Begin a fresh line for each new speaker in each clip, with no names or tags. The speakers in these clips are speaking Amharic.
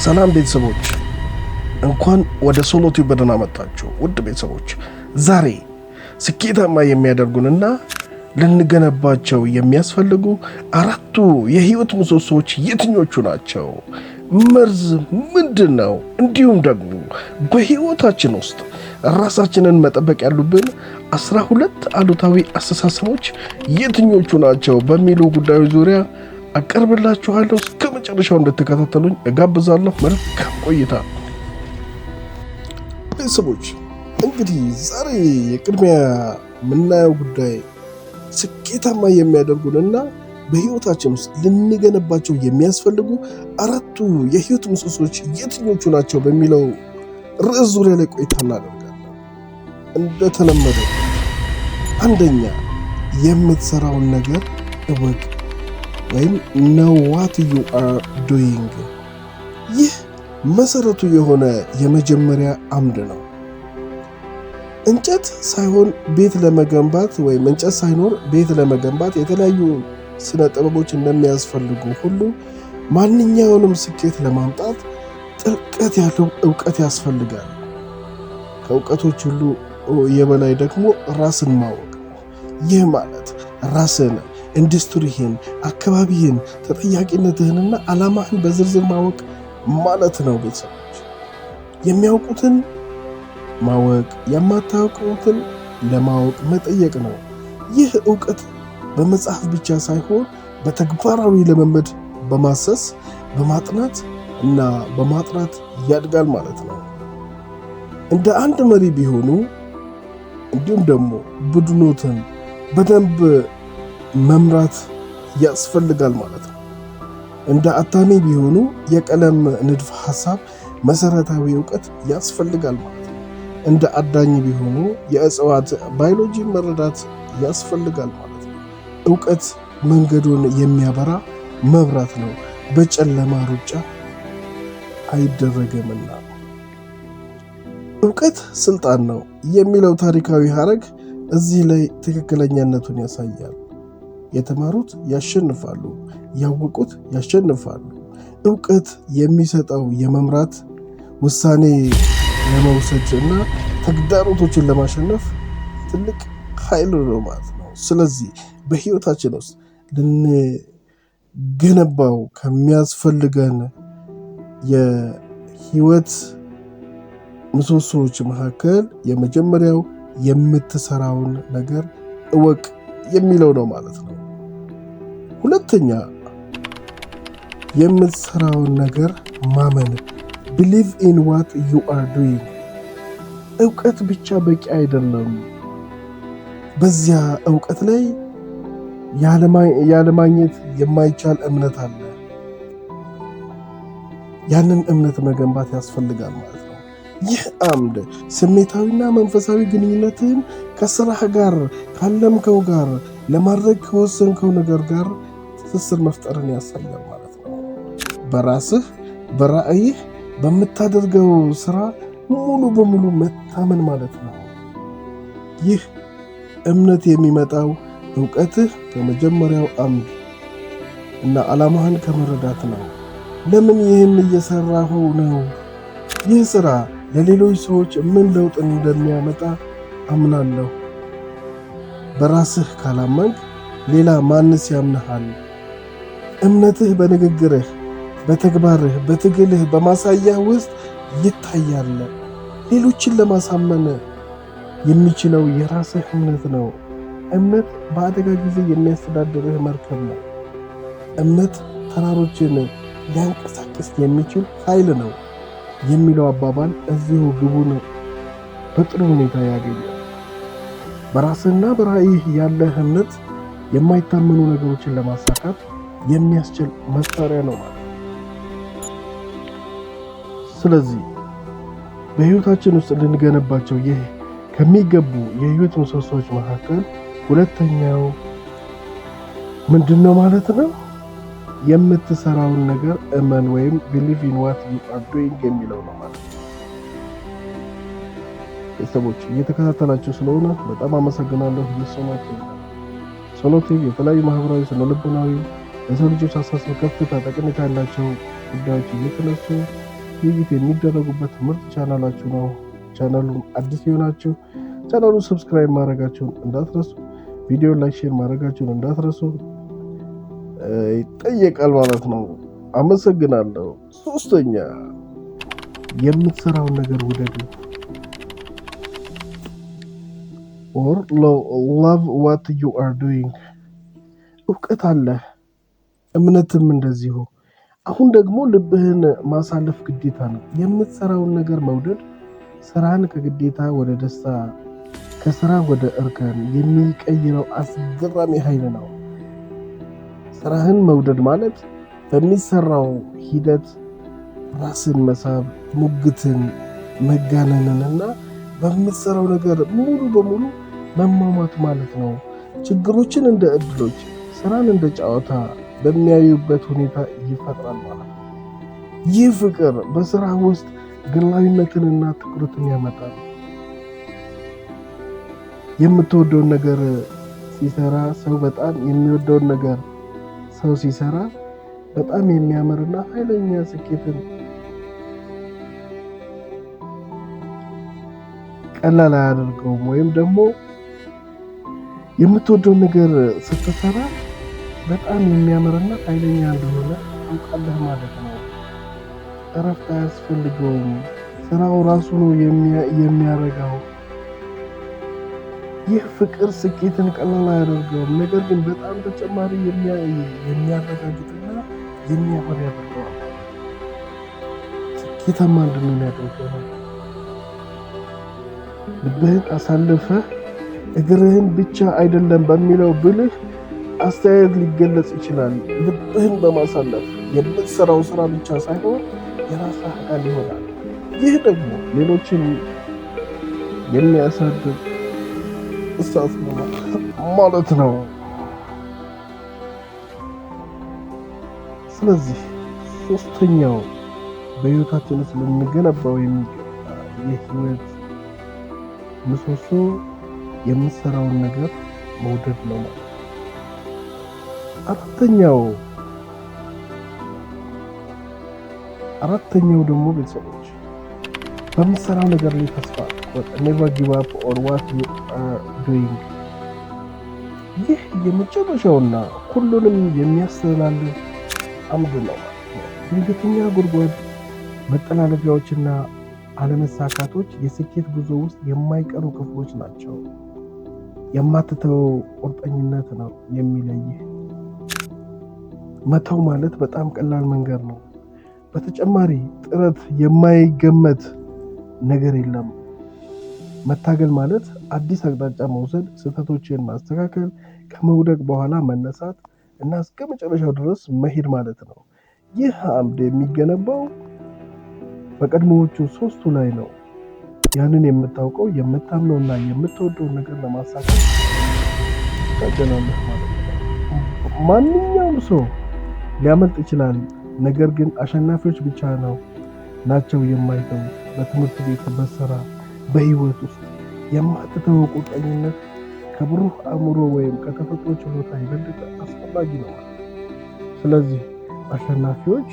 ሰላም ቤተሰቦች፣ እንኳን ወደ ሶሎ ቲዩብ በደህና መጣችሁ። ውድ ቤተሰቦች፣ ዛሬ ስኬታማ የሚያደርጉንና ልንገነባቸው የሚያስፈልጉ አራቱ የህይወት ምሰሶዎች የትኞቹ ናቸው? መርዝ ምንድን ነው? እንዲሁም ደግሞ በህይወታችን ውስጥ ራሳችንን መጠበቅ ያሉብን 12 አሉታዊ አስተሳሰቦች የትኞቹ ናቸው በሚሉ ጉዳዮች ዙሪያ አቀርብላችኋለሁ። እስከ መጨረሻው እንድትከታተሉኝ እጋብዛለሁ። መልካም ቆይታ። ቤተሰቦች፣ እንግዲህ ዛሬ የቅድሚያ የምናየው ጉዳይ ስኬታማ የሚያደርጉንና በህይወታችን ውስጥ ልንገነባቸው የሚያስፈልጉ አራቱ የህይወት ምሰሶች የትኞቹ ናቸው በሚለው ርዕስ ዙሪያ ላይ ቆይታ እናደርጋለን። እንደተለመደው አንደኛ፣ የምትሰራውን ነገር እወቅ ወይም know what you are doing። ይህ መሰረቱ የሆነ የመጀመሪያ አምድ ነው። እንጨት ሳይሆን ቤት ለመገንባት ወይም እንጨት ሳይኖር ቤት ለመገንባት የተለያዩ ስነ ጥበቦች እንደሚያስፈልጉ ሁሉ ማንኛውንም ስኬት ለማምጣት ጥልቀት ያለው እውቀት ያስፈልጋል። ከእውቀቶች ሁሉ የበላይ ደግሞ ራስን ማወቅ ነው። ይህ ማለት ራስን፣ ኢንዱስትሪህን፣ አካባቢህን፣ ተጠያቂነትህንና ዓላማህን በዝርዝር ማወቅ ማለት ነው። ቤተሰቦች፣ የሚያውቁትን ማወቅ፣ የማታውቁትን ለማወቅ መጠየቅ ነው። ይህ እውቀት በመጽሐፍ ብቻ ሳይሆን በተግባራዊ ልምምድ በማሰስ በማጥናት እና በማጥራት ያድጋል ማለት ነው። እንደ አንድ መሪ ቢሆኑ እንዲሁም ደግሞ ቡድኖትን በደንብ መምራት ያስፈልጋል ማለት ነው። እንደ አታሚ ቢሆኑ የቀለም ንድፍ ሐሳብ መሰረታዊ እውቀት ያስፈልጋል ማለት ነው። እንደ አዳኝ ቢሆኑ የእጽዋት ባዮሎጂ መረዳት ያስፈልጋል ማለት ነው። እውቀት መንገዱን የሚያበራ መብራት ነው፣ በጨለማ ሩጫ አይደረግምና። እውቀት ስልጣን ነው የሚለው ታሪካዊ ሐረግ እዚህ ላይ ትክክለኛነቱን ያሳያል። የተማሩት ያሸንፋሉ፣ ያወቁት ያሸንፋሉ። እውቀት የሚሰጠው የመምራት ውሳኔ ለመውሰድ እና ተግዳሮቶችን ለማሸነፍ ትልቅ ኃይል ነው ማለት ነው። ስለዚህ በህይወታችን ውስጥ ልንገነባው ከሚያስፈልገን የህይወት ምሰሶዎች መካከል የመጀመሪያው የምትሰራውን ነገር እወቅ የሚለው ነው ማለት ነው። ሁለተኛ፣ የምትሰራውን ነገር ማመን፣ believe in what you are doing። እውቀት ብቻ በቂ አይደለም። በዚያ እውቀት ላይ ያለማግኘት የማይቻል እምነት አለ። ያንን እምነት መገንባት ያስፈልጋል ማለት ነው። ይህ አምድ ስሜታዊና መንፈሳዊ ግንኙነትን ከስራህ ጋር፣ ካለምከው ጋር፣ ለማድረግ ከወሰንከው ነገር ጋር ትስስር መፍጠርን ያሳያል ማለት ነው። በራስህ፣ በራእይህ፣ በምታደርገው ስራ ሙሉ በሙሉ መታመን ማለት ነው። ይህ እምነት የሚመጣው እውቀትህ ከመጀመሪያው አምድ እና ዓላማህን ከመረዳት ነው። ለምን ይህን እየሰራሁ ነው? ይህ ስራ ለሌሎች ሰዎች ምን ለውጥ እንደሚያመጣ አምናለሁ። በራስህ ካላመንክ ሌላ ማንስ ያምንሃል? እምነትህ በንግግርህ፣ በተግባርህ፣ በትግልህ፣ በማሳያህ ውስጥ ይታያል። ሌሎችን ለማሳመን የሚችለው የራስህ እምነት ነው። እምነት በአደጋ ጊዜ የሚያስተዳድርህ መርከብ ነው። እምነት ተራሮችን ሊያንቀሳቅስ የሚችል ኃይል ነው የሚለው አባባል እዚሁ ግቡን በጥሩ ሁኔታ ያገኛል። በራስህና በራእይህ ያለህ እምነት የማይታመኑ ነገሮችን ለማሳካት የሚያስችል መሳሪያ ነው ማለት ነው። ስለዚህ በህይወታችን ውስጥ ልንገነባቸው ይህ ከሚገቡ የህይወት ምሰሶዎች መካከል ሁለተኛው ምንድነው ማለት ነው? የምትሰራውን ነገር እመን ወይም believe in what you are doing የሚለው ነው ማለት ነው። ቤተሰቦች፣ እየተከታተላችሁ ስለሆነ በጣም አመሰግናለሁ። ሶሎ ቲዩብ የተለያዩ ማህበራዊ፣ ስነልቦናዊ፣ ለሰው ልጆች አስተሳሰብ ከፍታ ጠቀሜታ ያላቸው ጉዳዮች እየተነሱ ውይይት የሚደረጉበት ምርጥ ቻናላችሁ ነው። ቻናሉን አዲስ የሆናችሁ ቻናሉን ሰብስክራይብ ማድረጋችሁን እንዳትረሱ፣ ቪዲዮ ላይክ፣ ሼር ማድረጋችሁን እንዳትረሱ ይጠየቃል ማለት ነው። አመሰግናለሁ። ሶስተኛ የምትሰራውን ነገር ውደዱ። or love what you are doing። እውቀት አለ፣ እምነትም እንደዚሁ። አሁን ደግሞ ልብህን ማሳለፍ ግዴታ ነው። የምትሰራውን ነገር መውደድ ስራን ከግዴታ ወደ ደስታ፣ ከስራ ወደ እርከን የሚቀይረው አስገራሚ ኃይል ነው። ስራህን መውደድ ማለት በሚሰራው ሂደት ራስን መሳብ፣ ሙግትን፣ መጋነንንና በምትሰራው ነገር ሙሉ በሙሉ መሟሟት ማለት ነው። ችግሮችን እንደ እድሎች፣ ስራን እንደ ጨዋታ በሚያዩበት ሁኔታ ይፈጥራል ማለት ነው። ይህ ፍቅር በስራ ውስጥ ግላዊነትንና ትኩረትን ያመጣል። የምትወደውን ነገር ሲሰራ ሰው በጣም የሚወደውን ነገር ሰው ሲሰራ በጣም የሚያምርና ኃይለኛ ስኬትን ቀላል አያደርገውም። ወይም ደግሞ የምትወደውን ነገር ስትሰራ በጣም የሚያምርና ኃይለኛ እንደሆነ ታውቃለህ ማለት ነው። እረፍት አያስፈልገውም። ስራው ራሱ ነው የሚያረጋው። ይህ ፍቅር ስኬትን ቀላል አያደርገውም፣ ነገር ግን በጣም ተጨማሪ የሚያረጋግጥና የሚያምር ያደርገዋል። ስኬታማ እንድንሆን ያደርገናል። ልብህን አሳልፈህ እግርህን ብቻ አይደለም በሚለው ብልህ አስተያየት ሊገለጽ ይችላል። ልብህን በማሳለፍ የምትሰራው ስራ ብቻ ሳይሆን የራስህ አካል ይሆናል። ይህ ደግሞ ሌሎችን የሚያሳድግ እሳት ማለት ነው። ስለዚህ ሶስተኛው በህይወታችን ውስጥ ልንገነባው የሚገባ የህይወት ምሰሶ የምትሰራውን ነገር መውደድ ነው ማለት። አራተኛው ደግሞ ቤተሰቦች በምትሰራው ነገር ላይ ተስፋ never give up on what you are doing። ይህ የመጨረሻውና ሁሉንም የሚያስተላልፍ አምድ ነው። ድንገተኛ ጉድጓድ፣ መጠላለፊያዎችና አለመሳካቶች የስኬት ጉዞ ውስጥ የማይቀሩ ክፍሎች ናቸው። የማትተው ቁርጠኝነት ነው የሚለይህ። መተው ማለት በጣም ቀላል መንገድ ነው። በተጨማሪ ጥረት የማይገመት ነገር የለም። መታገል ማለት አዲስ አቅጣጫ መውሰድ፣ ስህተቶችን ማስተካከል፣ ከመውደቅ በኋላ መነሳት እና እስከ መጨረሻው ድረስ መሄድ ማለት ነው። ይህ አምድ የሚገነባው በቀድሞዎቹ ሶስቱ ላይ ነው። ያንን የምታውቀው የምታምነውና የምትወደውን ነገር ለማሳካት ታገላለህ ማለት ነው። ማንኛውም ሰው ሊያመልጥ ይችላል፣ ነገር ግን አሸናፊዎች ብቻ ናቸው የማይተው። በትምህርት ቤት፣ በስራ፣ በህይወት ውስጥ የማትተው ቁርጠኝነት ከብሩህ አእምሮ ወይም ከተፈጥሮ ችሎታ የበለጠ አስፈላጊ ነው። ስለዚህ አሸናፊዎች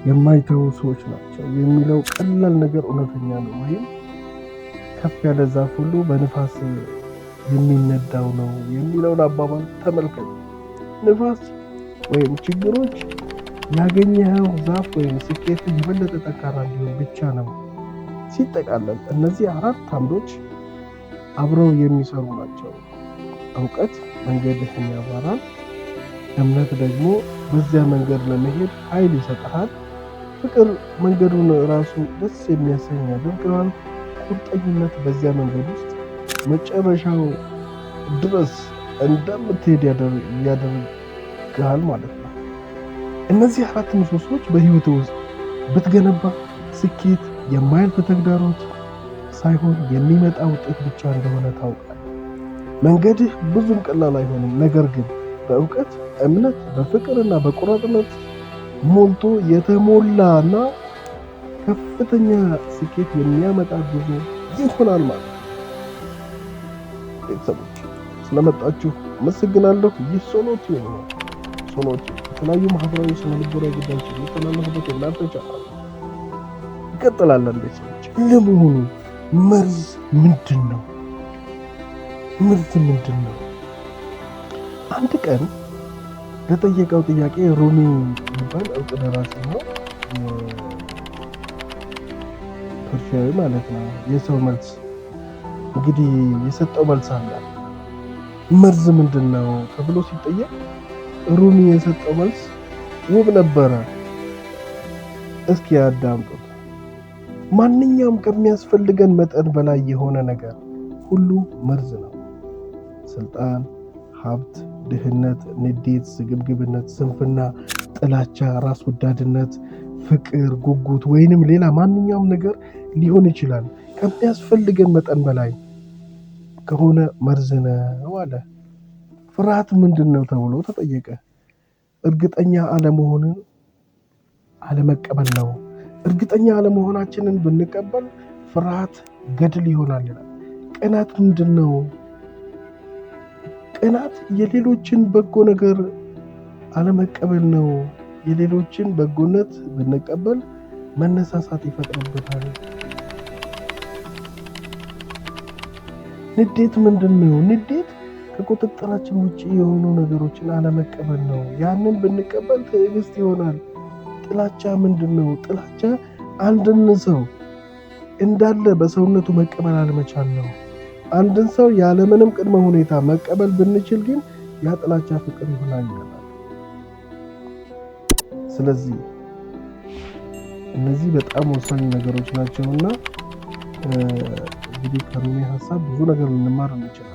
የማይተው ሰዎች ናቸው የሚለው ቀላል ነገር እውነተኛ ነው። ወይም ከፍ ያለ ዛፍ ሁሉ በንፋስ የሚነዳው ነው የሚለውን አባባል ተመልከት። ንፋስ ወይም ችግሮች ያገኘኸው ዛፍ ወይም ስኬት የበለጠ ጠንካራ እንዲሆን ብቻ ነው። ሲጠቃለል እነዚህ አራት አምዶች አብረው የሚሰሩ ናቸው። እውቀት መንገድህን ያበራል። እምነት ደግሞ በዚያ መንገድ ለመሄድ ኃይል ይሰጥሃል። ፍቅር መንገዱን ራሱ ደስ የሚያሰኝ ያደርገዋል። ቁርጠኝነት በዚያ መንገድ ውስጥ መጨረሻው ድረስ እንደምትሄድ ያደርግሃል ማለት ነው። እነዚህ አራት ምሰሶች በህይወት ውስጥ ብትገነባ ስኬት የማያልፍ ተግዳሮት ሳይሆን የሚመጣ ውጤት ብቻ እንደሆነ ታውቃለህ። መንገድህ ብዙም ቀላል አይሆንም፣ ነገር ግን በእውቀት፣ እምነት፣ በፍቅርና በቁርጠኝነት ሞልቶ የተሞላና ከፍተኛ ስኬት የሚያመጣ ጉዞ ይሆናል ማለት ነው። ቤተሰቦች ስለመጣችሁ አመሰግናለሁ። ይህ ሶሎቲዩብ ነው። ሶሎቲዩብ የተለያዩ ማህበራዊ ስነ ልቦናዊ ጉዳዮች የሚተላለፉበት የእናንተ ቻናል ይቀጥላል። ቤተሰቦች ለመሆኑ መርዝ ምንድን ነው? መርዝ ምንድን ነው? አንድ ቀን ለጠየቀው ጥያቄ ሩሚ የሚባል እውቅ ደራሲ ነው፣ ፐርሺያዊ ማለት ነው። የሰው መልስ እንግዲህ የሰጠው መልስ አለ። መርዝ ምንድን ነው ተብሎ ሲጠየቅ ሩሚ የሰጠው መልስ ውብ ነበረ። እስኪ ያዳምጡት። ማንኛውም ከሚያስፈልገን መጠን በላይ የሆነ ነገር ሁሉ መርዝ ነው። ስልጣን፣ ሀብት፣ ድህነት፣ ንዴት፣ ስግብግብነት፣ ስንፍና፣ ጥላቻ፣ ራስ ወዳድነት፣ ፍቅር፣ ጉጉት ወይንም ሌላ ማንኛውም ነገር ሊሆን ይችላል። ከሚያስፈልገን መጠን በላይ ከሆነ መርዝ ነው አለ። ፍርሃት ምንድን ነው ተብሎ ተጠየቀ። እርግጠኛ አለመሆንን አለመቀበል ነው። እርግጠኛ አለመሆናችንን ብንቀበል ፍርሃት ገድል ይሆናል ይላል። ቅናት ምንድን ነው? ቅናት የሌሎችን በጎ ነገር አለመቀበል ነው። የሌሎችን በጎነት ብንቀበል መነሳሳት ይፈጥርብናል። ንዴት ምንድን ነው? ንዴት ከቁጥጥራችን ውጭ የሆኑ ነገሮችን አለመቀበል ነው። ያንን ብንቀበል ትዕግስት ይሆናል። ጥላቻ ምንድን ነው? ጥላቻ አንድን ሰው እንዳለ በሰውነቱ መቀበል አለመቻል ነው። አንድን ሰው ያለምንም ቅድመ ሁኔታ መቀበል ብንችል ግን ያ ጥላቻ ፍቅር ይሆናል። ስለዚህ እነዚህ በጣም ወሳኝ ነገሮች ናቸውና እንግዲህ ከሩሚ ሀሳብ ብዙ ነገር ልንማር እንችላለን።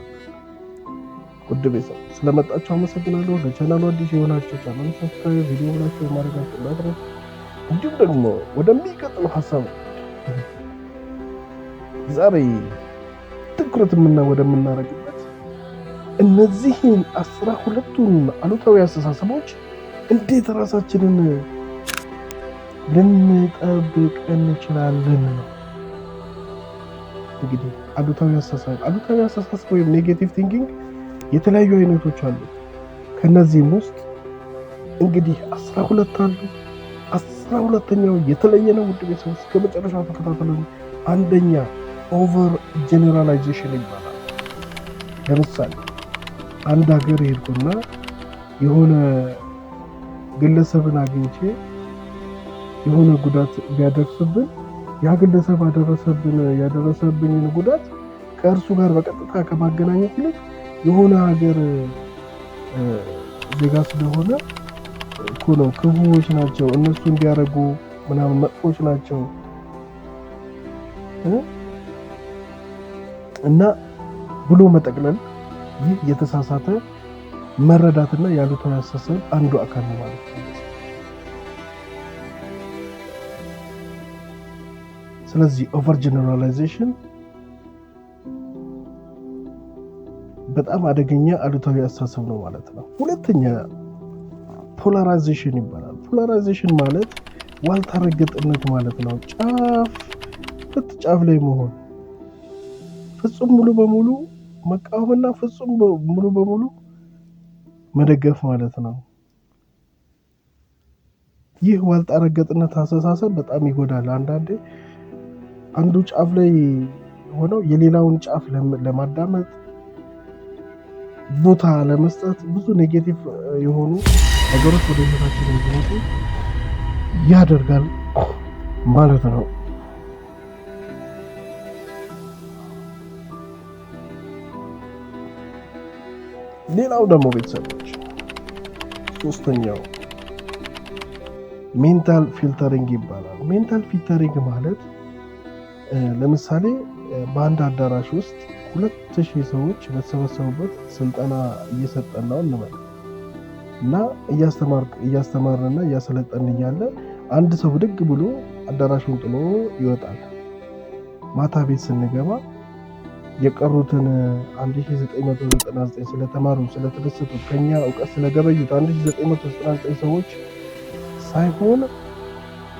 ውድ ቤተሰብ ስለመጣችሁ አመሰግናለሁ። ለቻናሉ አዲስ የሆናችሁ ቻናሉ ሰብስክራይብ፣ ቪዲዮ ብላችሁ ማድረጋችሁ እንዳትረሱ። እንዲሁም ደግሞ ወደሚቀጥለው ሀሳብ ዛሬ ትኩረት ወደምናደርግበት እነዚህን 12ቱን አሉታዊ አስተሳሰቦች እንዴት ራሳችንን ልንጠብቅ እንችላለን ነው። እንግዲህ አሉታዊ አስተሳሰብ ወይም ኔጌቲቭ ቲንኪንግ የተለያዩ አይነቶች አሉ። ከነዚህም ውስጥ እንግዲህ 12 አሉ። 12ኛው የተለየ ነው። ውድ ቤተሰቦች እስከ መጨረሻው ተከታተሉ። አንደኛ ኦቨር ጀነራላይዜሽን ይባላል። ለምሳሌ አንድ ሀገር ሄድኩና የሆነ ግለሰብን አግኝቼ የሆነ ጉዳት ቢያደርስብን ያ ግለሰብ ያደረሰብኝን ጉዳት ከእርሱ ጋር በቀጥታ ከማገናኘት ይልቅ የሆነ ሀገር ዜጋ ስለሆነ እኮ ነው ክፉዎች ናቸው እነሱ እንዲያደርጉ ምናምን መጥፎች ናቸው እና ብሎ መጠቅለል፣ ይህ የተሳሳተ መረዳትና ያሉታዊ አስተሳሰብ አንዱ አካል ነው ማለት ነው። ስለዚህ ኦቨር ጀነራላይዜሽን በጣም አደገኛ አሉታዊ አስተሳሰብ ነው ማለት ነው። ሁለተኛ ፖላራይዜሽን ይባላል። ፖላራይዜሽን ማለት ዋልታ ረገጥነት ማለት ነው። ሁለት ጫፍ ላይ መሆን፣ ፍጹም ሙሉ በሙሉ መቃወምና ፍጹም ሙሉ በሙሉ መደገፍ ማለት ነው። ይህ ዋልታ ረገጥነት አስተሳሰብ በጣም ይጎዳል። አንዳንዴ አንዱ ጫፍ ላይ ሆነው የሌላውን ጫፍ ለማዳመጥ ቦታ ለመስጠት ብዙ ኔጌቲቭ የሆኑ ነገሮች ወደ ህይወታችን እንዲመጡ ያደርጋል ማለት ነው። ሌላው ደግሞ ቤተሰቦች ሶስተኛው ሜንታል ፊልተሪንግ ይባላል። ሜንታል ፊልተሪንግ ማለት ለምሳሌ በአንድ አዳራሽ ውስጥ 2000 ሰዎች በተሰበሰቡበት ስልጠና እየሰጠን ነው እንበል እና እያስተማርንና እያሰለጠን እያለ አንድ ሰው ብድግ ብሎ አዳራሹን ጥሎ ይወጣል። ማታ ቤት ስንገባ የቀሩትን 1999 ስለተማሩ ስለተደሰቱ ከኛ እውቀት ስለገበዩት 1999 ሰዎች ሳይሆን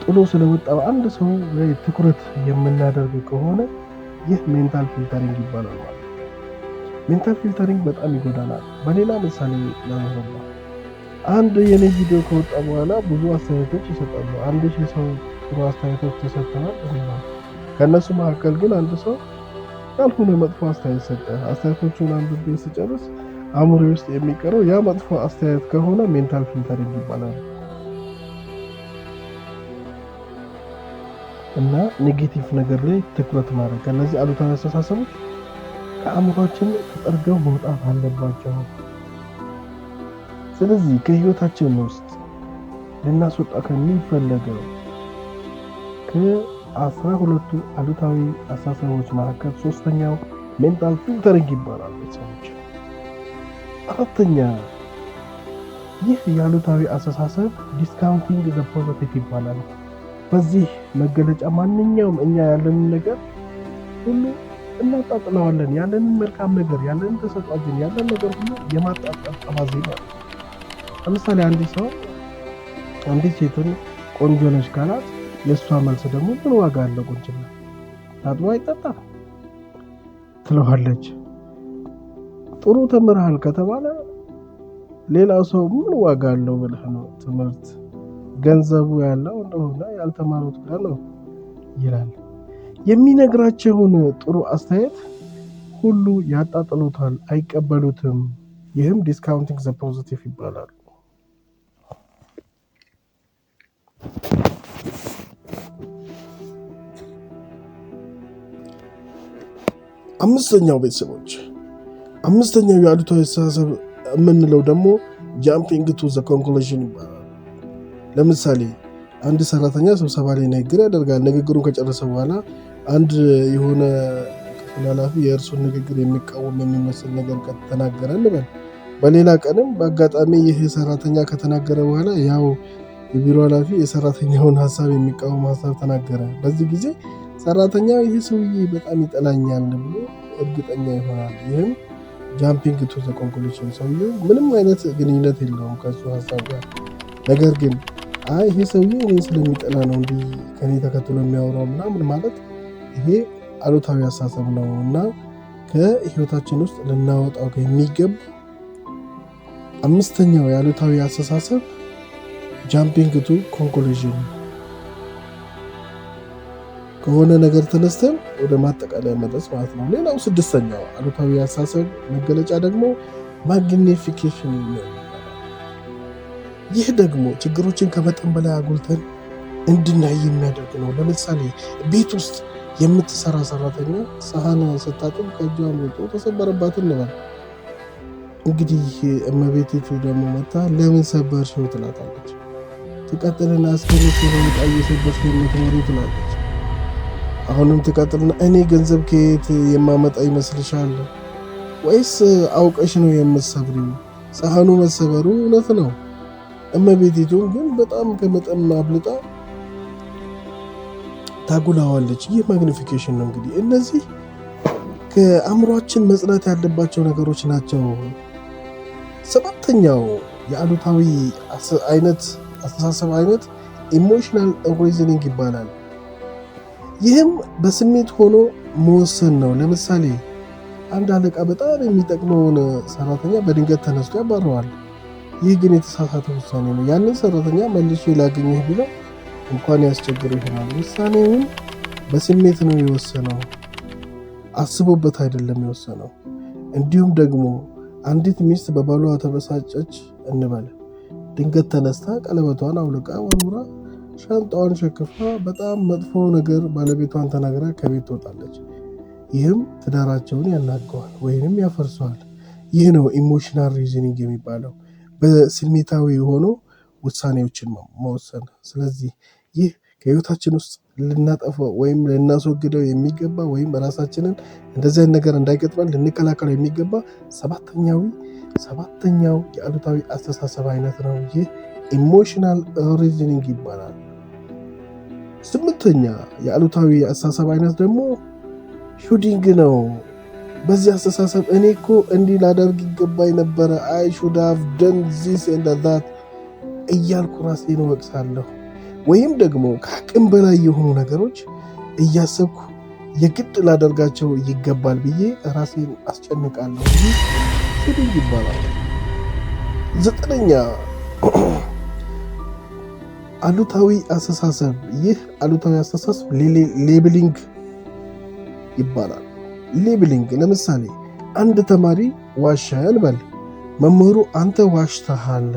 ጥሎ ስለወጣው አንድ ሰው ላይ ትኩረት የምናደርግ ከሆነ ይህ ሜንታል ፊልተሪንግ ይባላል ማለት ነው። ሜንታል ፊልተሪንግ በጣም ይጎዳናል። በሌላ ምሳሌ ላንሳባ። አንድ የኔ ቪዲዮ ከወጣ በኋላ ብዙ አስተያየቶች ይሰጣሉ። 1000 ሰው ጥሩ አስተያየቶች ተሰጥተዋል። ከእነሱ መካከል ግን አንድ ሰው ያልሆነ መጥፎ አስተያየት ሰጠ። አስተያየቶቹን አንብቤ ስጨርስ አእምሮ ውስጥ የሚቀረው ያ መጥፎ አስተያየት ከሆነ ሜንታል ፊልተሪንግ ይባላል እና ኔጌቲቭ ነገር ላይ ትኩረት ማድረግ፣ ከእነዚህ አሉታዊ አስተሳሰቦች ከአእምሯችን ተጠርገው መውጣት አለባቸው። ስለዚህ ከህይወታችን ውስጥ ልናስወጣ ከሚፈለገው ከ12ቱ አሉታዊ አስተሳሰቦች መካከል ሶስተኛው ሜንታል ፊልተሪንግ ይባላል። ሰዎች አራተኛ፣ ይህ የአሉታዊ አስተሳሰብ ዲስካውንቲንግ ዘ ፖዚቲቭ ይባላል። በዚህ መገለጫ ማንኛውም እኛ ያለንን ነገር ሁሉ እናጣጥለዋለን። ያለንን መልካም ነገር፣ ያለንን ተሰጧችን፣ ያለን ነገር ሁሉ የማጣጣል ጠባዜ ነው። ለምሳሌ አንዲት ሰው አንዲት ሴትን ቆንጆ ነች ካላት የእሷ መልስ ደግሞ ምን ዋጋ አለው? ቁንጅና ታጥቦ አይጠጣም ትለዋለች። ጥሩ ተምርሃል ከተባለ ሌላው ሰው ምን ዋጋ አለው ብለህ ነው? ትምህርት ገንዘቡ ያለው እንደሆነ ያልተማሩት ጋር ነው ይላል። የሚነግራቸውን ጥሩ አስተያየት ሁሉ ያጣጥሉታል፣ አይቀበሉትም። ይህም ዲስካውንቲንግ ዘ ፖዚቲቭ ይባላል። አምስተኛው ቤተሰቦች፣ አምስተኛው የአሉታዊ አስተሳሰብ የምንለው ደግሞ ጃምፒንግ ቱ ዘ ኮንክሉዥን ይባላል። ለምሳሌ አንድ ሰራተኛ ስብሰባ ላይ ንግግር ያደርጋል። ንግግሩን ከጨረሰ በኋላ አንድ የሆነ ክፍል ኃላፊ የእርሱን ንግግር የሚቃወም የሚመስል ነገር ከተናገረ እንበል። በሌላ ቀንም በአጋጣሚ ይህ ሰራተኛ ከተናገረ በኋላ ያው የቢሮ ኃላፊ የሰራተኛውን ሀሳብ የሚቃወም ሀሳብ ተናገረ። በዚህ ጊዜ ሰራተኛው ይህ ሰውዬ በጣም ይጠላኛል ብሎ እርግጠኛ ይሆናል። ይህም ጃምፒንግ ቱ ዘ ኮንክሉዥን፣ ሰውዬው ምንም አይነት ግንኙነት የለውም ከሱ ሀሳብ ጋር። ነገር ግን ይሄ ሰውዬ እኔን ስለሚጠላ ነው እንዲህ ከኔ ተከትሎ የሚያወራው ምናምን ማለት ይሄ አሉታዊ አስተሳሰብ ነው እና ከህይወታችን ውስጥ ልናወጣው የሚገባ አምስተኛው የአሉታዊ አስተሳሰብ ጃምፒንግ ቱ ኮንክሉዥን፣ ከሆነ ነገር ተነስተን ወደ ማጠቃለያ መድረስ ማለት ነው። ሌላው ስድስተኛው አሉታዊ አስተሳሰብ መገለጫ ደግሞ ማግኒፊኬሽን ነው። ይህ ደግሞ ችግሮችን ከመጠን በላይ አጉልተን እንድናይ የሚያደርግ ነው። ለምሳሌ ቤት ውስጥ የምትሰራ ሰራተኛ ሳህን ስታጥብ ከእጇ ወጥቶ ተሰበረባት እንበል። እንግዲህ እመቤቲቱ ደግሞ መታ ለምን ሰበርሽው ትላታለች። ትቀጥልና አስከሬን ሲሆን ጣየሰበርሽ የምትኖሪ ትላለች። አሁንም ትቀጥልና እኔ ገንዘብ ከየት የማመጣ ይመስልሻል? ወይስ አውቀሽ ነው የምትሰብሪው? ሳህኑ መሰበሩ እውነት ነው። እመቤቲቱን ግን በጣም ከመጠን አብልጣ ታጉላዋለች። ይህ ማግኒፊኬሽን ነው። እንግዲህ እነዚህ ከአእምሯችን መጽናት ያለባቸው ነገሮች ናቸው። ሰባተኛው የአሉታዊ አስተሳሰብ አይነት ኢሞሽናል ሪዝኒንግ ይባላል። ይህም በስሜት ሆኖ መወሰን ነው። ለምሳሌ አንድ አለቃ በጣም የሚጠቅመውን ሰራተኛ በድንገት ተነስቶ ያባረዋል። ይህ ግን የተሳሳተ ውሳኔ ነው። ያንን ሰራተኛ መልሼ ላገኘህ ቢለው እንኳን ያስቸግር ይሆናል። ውሳኔውን በስሜት ነው የወሰነው፣ አስቦበት አይደለም የወሰነው። እንዲሁም ደግሞ አንዲት ሚስት በባሏ ተበሳጨች እንበል። ድንገት ተነስታ ቀለበቷን አውልቃ ወርውራ ሻንጣዋን ሸክፋ በጣም መጥፎ ነገር ባለቤቷን ተናግራ ከቤት ትወጣለች። ይህም ትዳራቸውን ያናገዋል ወይንም ያፈርሰዋል። ይህ ነው ኢሞሽናል ሪዝኒንግ የሚባለው፣ በስሜታዊ ሆኖ ውሳኔዎችን መወሰን። ስለዚህ ይህ ከህይወታችን ውስጥ ልናጠፋው ወይም ልናስወግደው የሚገባ ወይም ራሳችንን እንደዚህ አይነት ነገር እንዳይገጥመን ልንከላከለው የሚገባ ሰባተኛው የአሉታዊ አስተሳሰብ አይነት ነው። ይህ ኢሞሽናል ሪዝኒንግ ይባላል። ስምንተኛ የአሉታዊ አስተሳሰብ አይነት ደግሞ ሹዲንግ ነው። በዚህ አስተሳሰብ እኔ እኮ እንዲህ ላደርግ ይገባኝ ነበረ፣ አይ ሹድ ሃቭ ደን ዚስ ኤንድ ዛት እያልኩ ራሴን እወቅሳለሁ። ወይም ደግሞ ከአቅም በላይ የሆኑ ነገሮች እያሰብኩ የግድ ላደርጋቸው ይገባል ብዬ ራሴን አስጨንቃለሁ። ይህ ሹዲንግ ይባላል። ዘጠነኛ አሉታዊ አስተሳሰብ። ይህ አሉታዊ አስተሳሰብ ሌብሊንግ ይባላል። ሌብሊንግ ለምሳሌ አንድ ተማሪ ዋሻ እንበል፣ መምህሩ አንተ ዋሽተሃል፣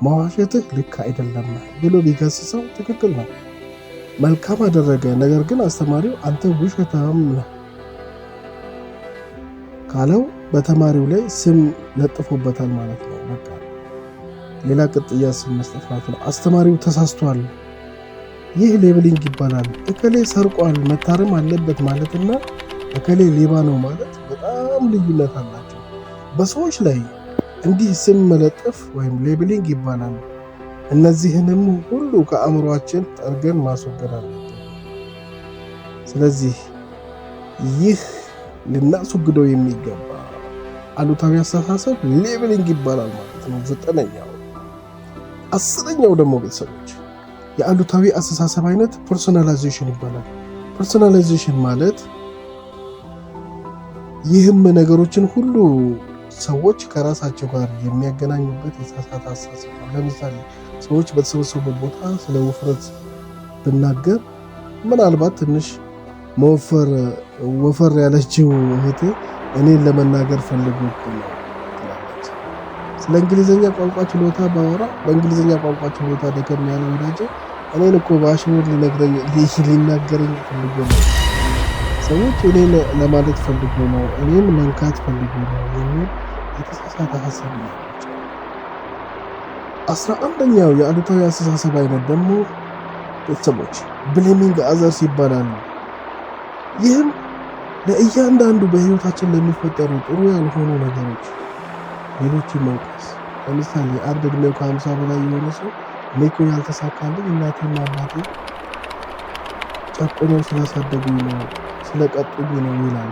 መዋሸትህ ልክ አይደለም ብሎ ቢገስጸው ትክክል ነው፣ መልካም አደረገ። ነገር ግን አስተማሪው አንተ ውሸታም ነህ ካለው በተማሪው ላይ ስም ለጥፎበታል ማለት ነው። በቃ ሌላ ቅጥያ ስም መስጠት ማለት ነው። አስተማሪው ተሳስቷል፣ ይህ ሌብሊንግ ይባላል። እከሌ ሰርቋል መታረም አለበት ማለትና እከሌ ሌባ ነው ማለት በጣም ልዩነት አላቸው። በሰዎች ላይ እንዲህ ስም መለጠፍ ወይም ሌብሊንግ ይባላል። እነዚህንም ሁሉ ከአእምሯችን ጠርገን ማስወገድ አለብን። ስለዚህ ይህ ልናስወግደው የሚገባ አሉታዊ አስተሳሰብ ሌብሊንግ ይባላል ማለት ነው። 9ኛው 10ኛው ደግሞ ቤተሰቦች የአሉታዊ አስተሳሰብ አይነት ፐርሶናላይዜሽን ይባላል። ፐርሶናላይዜሽን ማለት ይህም ነገሮችን ሁሉ ሰዎች ከራሳቸው ጋር የሚያገናኙበት የተሳሳተ አስተሳሰብ ነው። ለምሳሌ ሰዎች በተሰበሰቡበት ቦታ ስለ ውፍረት ብናገር ምናልባት ትንሽ ወፈር ያለችው እህቴ እኔን ለመናገር ፈልጎ ነው ትላለች። ስለ እንግሊዝኛ ቋንቋ ችሎታ ባወራ በእንግሊዝኛ ቋንቋ ችሎታ ደከም ያለ ወዳጄ እኔን እኮ በአሽሙር ሊናገረኝ ፈልጎ ነው፣ ሰዎች እኔን ለማለት ፈልጎ ነው፣ እኔን መንካት ፈልጎ ነው የሚል የተሳሳተ ሀሳብ ነው። 11ኛው የአሉታዊ አስተሳሰብ አይነት ደግሞ ቤተሰቦች ብሌሚንግ አዘርስ ይባላሉ። ይህም ለእያንዳንዱ በህይወታችን ለሚፈጠሩ ጥሩ ያልሆኑ ነገሮች ሌሎችን መውቀስ። ለምሳሌ አንድ ዕድሜው ከ50 በላይ የሆነ ሰው እኔ እኮ ያልተሳካልኝ እናቴና አባቴ ጨቁነው ስላሳደጉኝ ነው፣ ስለቀጡኝ ነው ይላል።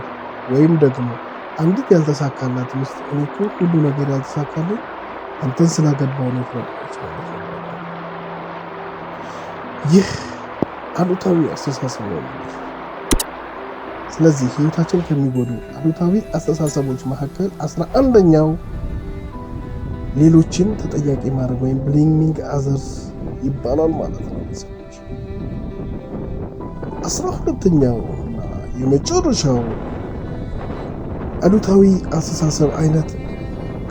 ወይም ደግሞ አንዲት ያልተሳካላት ሚስት እኔ እኮ ሁሉ ነገር ያልተሳካልኝ አንተን ስላገባው ነው ትላለች ማለት ነው። ይህ አሉታዊ አስተሳሰብ ነው። ስለዚህ ህይወታችን ከሚጎዱ አሉታዊ አስተሳሰቦች መካከል 11ኛው ሌሎችን ተጠያቂ ማድረግ ወይም ብሌሚንግ አዘርስ ይባላል ማለት ነው። 12ኛው እና የመጨረሻው አሉታዊ አስተሳሰብ አይነት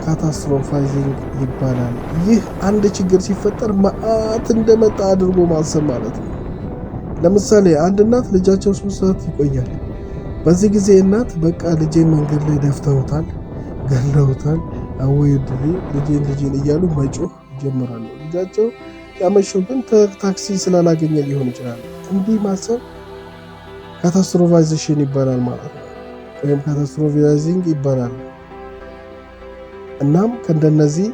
ካታስትሮፋይዚንግ ይባላል። ይህ አንድ ችግር ሲፈጠር መዓት እንደመጣ አድርጎ ማሰብ ማለት ነው። ለምሳሌ አንድ እናት ልጃቸው 3 ሰዓት ይቆያል። በዚህ ጊዜ እናት በቃ ልጄን መንገድ ላይ ደፍተውታል፣ ገለውታል፣ አወይ ልጄን እያሉ መጮህ ይጀምራሉ። ልጃቸው ያመሸው ግን ታክሲ ስላላገኘ ሊሆን ይችላል። እንዲህ ማሰብ ካታስትሮፋይዜሽን ይባላል ማለት ነው፣ ወይም ካታስትሮፋይዚንግ ይባላል። እናም ከእንደነዚህ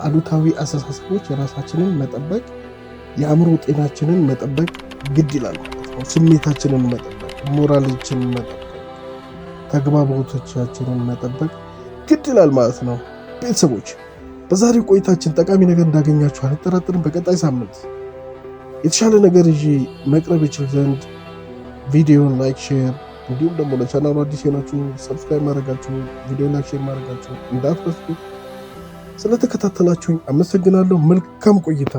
አሉታዊ አስተሳሰቦች የራሳችንን መጠበቅ፣ የአእምሮ ጤናችንን መጠበቅ ግድ ይላል ማለት ነው። ስሜታችንን መጠበቅ፣ ሞራላችንን መጠበቅ፣ ተግባቦቶቻችንን መጠበቅ ግድ ይላል ማለት ነው። ቤተሰቦች በዛሬው ቆይታችን ጠቃሚ ነገር እንዳገኛችሁ አልጠራጠርም። በቀጣይ ሳምንት የተሻለ ነገር ይዤ መቅረብ ይችል ዘንድ ቪዲዮን ላይክ፣ ሼር እንዲሁም ደግሞ ለቻናሉ አዲስ የሆናችሁ ሰብስክራይብ ማድረጋችሁ፣ ቪዲዮ ላይክ፣ ሼር ማድረጋችሁ እንዳትረሱ። ስለተከታተላችሁኝ አመሰግናለሁ። መልካም ቆይታ